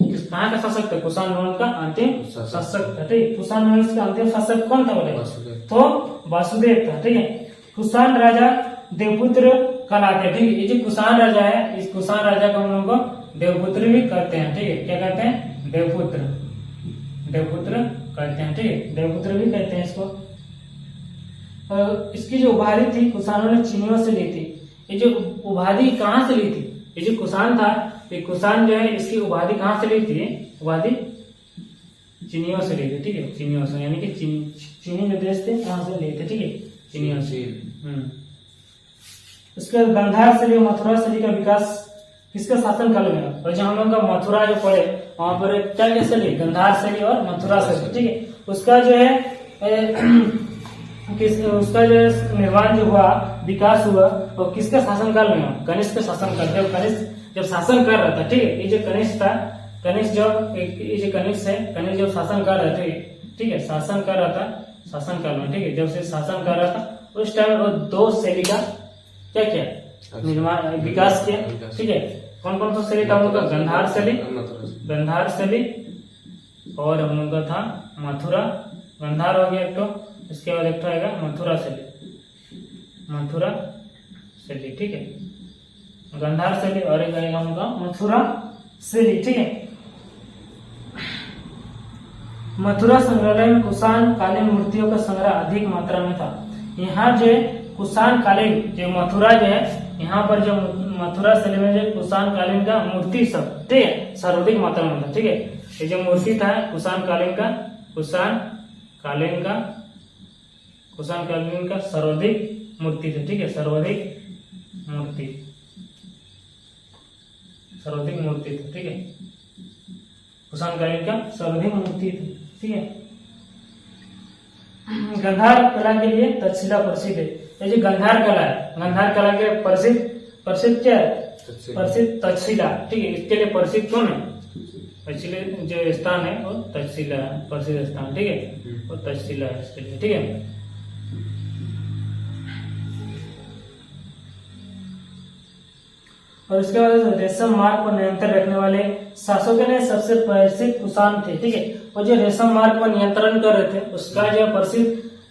Speaker 1: कहाँ का शासक था? कुषाण वंश का अंतिम शासक था। ठीक है, कुषाण वंश का अंतिम शासक कौन था बोले? तो वासुदेव था। ठीक है, कुषाण राजा देवपुत्र कहलाते हैं। ठीक है, ये जो कुषाण राजा है, इस कुषाण राजा को हम लोग को देवपुत्र भी कहते हैं। ठीक है, क्या कहते हैं? देवपुत्र कहते हैं। ठीक है, देवपुत्र भी कहते हैं इसको। इसकी जो उपाधि थी कुषाणों ने चीनियों से ली थी। ये जो उपाधि कहाँ से ली थी, ये जो कुषाण था, ये कुषाण जो है इसकी उपाधि कहाँ से ली थी, उपाधि चीनियों से ली थी। ठीक है, चीनियों से, यानी कि चीनी जो देश थे वहां से लिए थे। ठीक है, चीनियों से। उसके बाद गांधार शैली, मथुरा शैली का विकास किसके शासन काल में? और जब हम लोग का मथुरा जो पड़े वहां पर क्या क्या शैली, गांधार शैली और मथुरा शैली। ठीक है, उसका जो है उसका जो निर्माण जो हुआ, विकास हुआ, और किसके शासन काल में हुआ? कनिष्क के शासन काल। जब कनिष्क जब शासन कर रहा था, ठीक है, ये जो कनिष्क था, कनिष्क जब ये जो कनिष्क है, कनिष्क जब शासन कर रहे थे, ठीक है, शासन कर रहा था शासन काल में। ठीक है, जब से शासन कर रहा था उस टाइम वो दो शैली का क्या किया, निर्माण विकास किया। ठीक है, कौन कौन सा शैली था हम लोग का? गांधार शैली, गांधार शैली, और हम लोग का था मथुरा, गांधार हो गया एक तो, इसके बाद एक आएगा मथुरा शैली, मथुरा शैली। ठीक है, गांधार शैली और एक आएगा हम लोग का मथुरा शैली। ठीक है, मथुरा संग्रहालय में कुषाण कालीन मूर्तियों का संग्रह अधिक मात्रा में था। यहाँ जो कुषाण कालीन जो मथुरा जो है, यहाँ पर जो मथुरा शैली में जो कुषाण कालीन का मूर्ति सब, ठीक है, सर्वाधिक मात्रा में था। ठीक है, ये जो मूर्ति था कुषाण कालीन का, कुषाण कालीन का सर्वाधिक मूर्ति थी। ठीक है, सर्वाधिक मूर्ति थी। ठीक है, कुषाण कालीन का सर्वाधिक मूर्ति थी। ठीक है, गांधार कला के लिए तक्षशिला प्रसिद्ध है। ये जो गांधार कला है, गांधार कला के प्रसिद्ध क्या है? प्रसिद्ध तक्षशिला। ठीक है, इसके लिए प्रसिद्ध कौन है? तक्षशिला जो स्थान है वो तक्षशिला है, प्रसिद्ध स्थान। ठीक है, वो तक्षशिला है इसके लिए। ठीक है, और उसके बाद रेशम मार्ग पर नियंत्रण रखने वाले शासकों ने सबसे प्रसिद्ध कुषाण थे। ठीक है, और जो रेशम मार्ग पर नियंत्रण कर रहे थे उसका जो प्रसिद्ध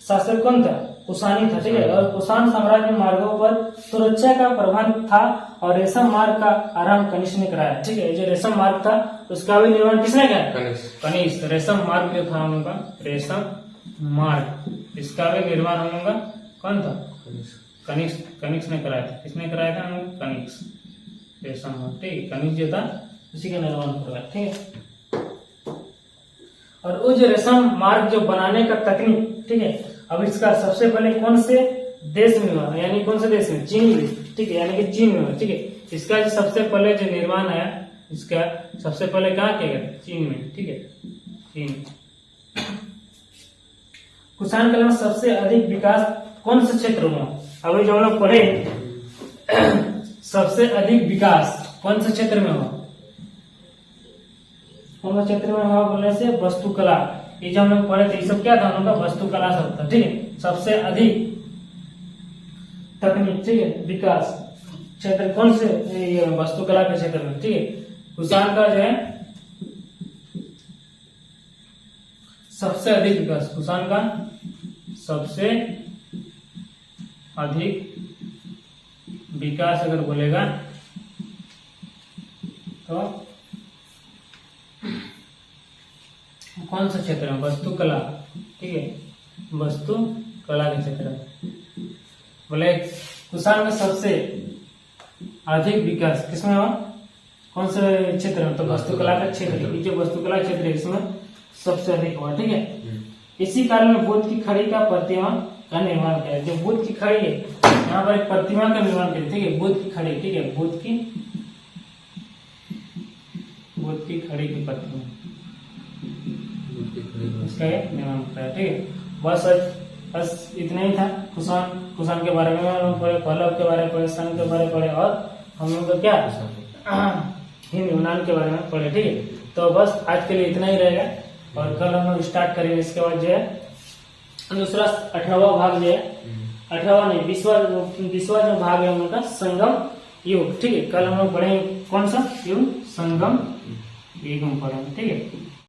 Speaker 1: शासक कौन था? कुषाणी था। ठीक है, और कुषाण साम्राज्य में मार्गों पर सुरक्षा का प्रबंध था और रेशम मार्ग का आरंभ कनिष्क ने कराया। ठीक है, जो रेशम मार्ग था उसका भी निर्माण किसने किया? कनिष्क। रेशम मार्ग जो था हम लोग का, रेशम मार्ग, इसका भी निर्माण हम लोग का कौन था? कनिष्क ने कराया था। किसने कराया था? हम लोग कनिष्क, रेशम मार्ग। ठीक है, कनिष्क जो था उसी का निर्माण करवाया। ठीक है, और वो जो रेशम मार्ग जो बनाने का तकनीक, ठीक है, अब इसका सबसे पहले कौन से देश में हुआ? यानी कौन से देश में? चीन में। ठीक है, यानी कि चीन में हुआ। ठीक है, इसका जो सबसे पहले जो निर्माण है, इसका सबसे पहले कहाँ किया गया? चीन में। ठीक है, चीन। कुषाण काल में सबसे अधिक विकास कौन से क्षेत्र में? अभी जो हम लोग पढ़े सबसे अधिक विकास कौन से क्षेत्र में हुआ? कौन से क्षेत्र में हुआ बोलने से वास्तुकला। ये जो हम लोग पढ़े थे, ये सब क्या था? हम लोग का वास्तुकला सब था। ठीक है, सबसे अधिक तकनीक, ठीक है, विकास क्षेत्र कौन से? ये वास्तुकला के क्षेत्र में। ठीक है, कुषाण का जो है सबसे अधिक विकास, कुषाण का सबसे अधिक विकास अगर बोलेगा तो कौन सा क्षेत्र है? वास्तुकला। ठीक है, वास्तुकला के क्षेत्र में बोले कुषाण में सबसे अधिक विकास किसमें हुआ? कौन से क्षेत्र में? तो वास्तुकला का क्षेत्र। जो वास्तुकला क्षेत्र है इसमें सबसे अधिक हुआ। ठीक है, इसी काल में बुद्ध की खड़ी का प्रतिमा का निर्माण किया। जो बुद्ध की खड़ी है, यहाँ पर एक प्रतिमा का निर्माण किया। ठीक है, बुद्ध की खड़ी। ठीक है, बुद्ध की खड़ी की प्रतिमा, इसका निर्माण किया। ठीक है, बस इतना ही था कुषाण के बारे में हम पढ़े, पल्लव के बारे में पढ़े, सन के बारे में पढ़े, और हम लोग को क्या हिंद यूनान के बारे में पढ़े। ठीक है, तो बस आज के लिए इतना ही रहेगा, और कल हम लोग स्टार्ट करेंगे। इसके बाद जो है दूसरा 18वां भाग जो है, 18वां नहीं 20वां जो भाग है हम लोग का संगम युग। ठीक है, कल हम लोग पढ़ेंगे कौन सा युग? संगम युग हम पढ़ेंगे। ठीक है।